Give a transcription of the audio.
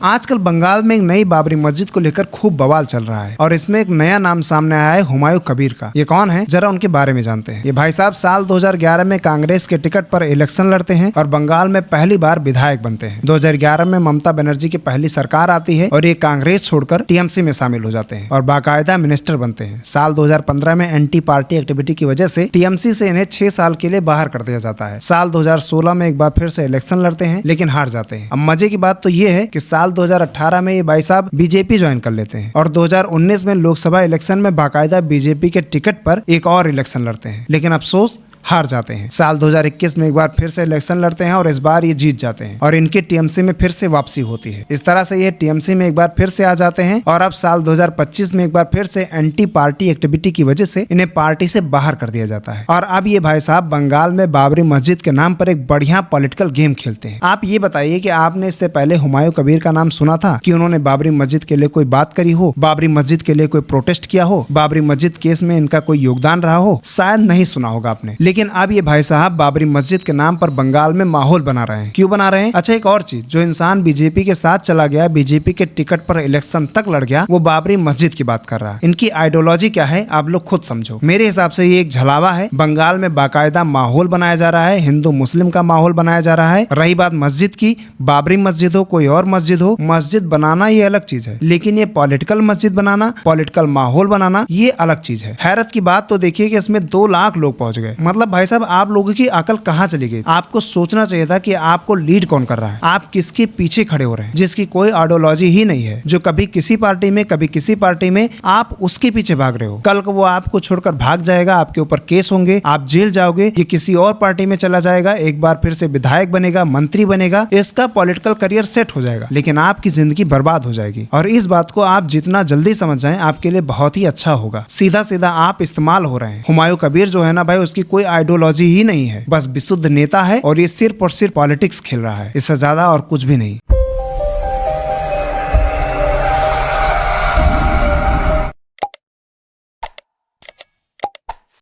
आजकल बंगाल में एक नई बाबरी मस्जिद को लेकर खूब बवाल चल रहा है और इसमें एक नया नाम सामने आया है हुमायूं कबीर का। ये कौन है, जरा उनके बारे में जानते हैं। ये भाई साहब साल 2011 में कांग्रेस के टिकट पर इलेक्शन लड़ते हैं और बंगाल में पहली बार विधायक बनते हैं। 2011 में ममता बनर्जी की पहली सरकार आती है और ये कांग्रेस छोड़कर टीएमसी में शामिल हो जाते हैं और बाकायदा मिनिस्टर बनते हैं। साल 2015 में एंटी पार्टी एक्टिविटी की वजह से टीएमसी से इन्हें 6 साल के लिए बाहर कर दिया जाता है। साल 2016 में एक बार फिर से इलेक्शन लड़ते हैं लेकिन हार जाते हैं। अब मजे की बात तो ये है कि साल 2018 में ये भाई साहब बीजेपी ज्वाइन कर लेते हैं और 2019 में लोकसभा इलेक्शन में बाकायदा बीजेपी के टिकट पर एक और इलेक्शन लड़ते हैं, लेकिन अफसोस हार जाते हैं। साल 2021 में एक बार फिर से इलेक्शन लड़ते हैं और इस बार ये जीत जाते हैं और इनकी टीएमसी में फिर से वापसी होती है। इस तरह से ये टीएमसी में एक बार फिर से आ जाते हैं और अब साल 2025 में एक बार फिर से एंटी पार्टी एक्टिविटी की वजह से इन्हें पार्टी से बाहर कर दिया जाता है और अब ये भाई साहब बंगाल में बाबरी मस्जिद के नाम पर एक बढ़िया पॉलिटिकल गेम खेलते हैं। आप ये बताइए कि आपने इससे पहले हुमायूं कबीर का नाम सुना था कि उन्होंने बाबरी मस्जिद के लिए कोई बात करी हो, बाबरी मस्जिद के लिए कोई प्रोटेस्ट किया हो, बाबरी मस्जिद केस में इनका कोई योगदान रहा हो? शायद नहीं सुना होगा आपने। लेकिन अब ये भाई साहब बाबरी मस्जिद के नाम पर बंगाल में माहौल बना रहे हैं। क्यों बना रहे हैं? अच्छा, एक और चीज, जो इंसान बीजेपी के साथ चला गया, बीजेपी के टिकट पर इलेक्शन तक लड़ गया, वो बाबरी मस्जिद की बात कर रहा है। इनकी आइडियोलॉजी क्या है आप लोग खुद समझो। मेरे हिसाब से ये एक झलावा है। बंगाल में बाकायदा माहौल बनाया जा रहा है, हिंदू मुस्लिम का माहौल बनाया जा रहा है। रही बात मस्जिद की, बाबरी मस्जिद हो कोई और मस्जिद हो, मस्जिद बनाना ये अलग चीज है, लेकिन ये पॉलिटिकल मस्जिद बनाना, पॉलिटिकल माहौल बनाना ये अलग चीज है। हैरत की बात तो देखिए कि इसमें 2 लाख लोग पहुंच गए। मतलब भाई साहब आप लोगों की अकल कहां चली गई? आपको सोचना चाहिए था कि आपको लीड कौन कर रहा है, आप किसके पीछे खड़े हो रहे हैं, जिसकी कोई आइडियोलॉजी ही नहीं है, जो कभी किसी पार्टी में कभी किसी पार्टी में, आप उसके पीछे भाग रहे हो। कल को वो आपको छोड़कर भाग जाएगा, आपके ऊपर केस होंगे, आप जेल जाओगे, ये किसी और पार्टी में चला जाएगा, एक बार फिर से विधायक बनेगा, मंत्री बनेगा, इसका पॉलिटिकल करियर सेट हो जाएगा, लेकिन आपकी जिंदगी बर्बाद हो जाएगी। और इस बात को आप जितना जल्दी समझ जाएं आपके लिए बहुत ही अच्छा होगा। सीधा सीधा आप इस्तेमाल हो रहे हैं। हुमायूं कबीर जो है ना भाई, उसकी कोई आइडियोलॉजी ही नहीं है, बस विशुद्ध नेता है और ये सिर्फ और सिर्फ पॉलिटिक्स खेल रहा है, इससे ज्यादा और कुछ भी नहीं।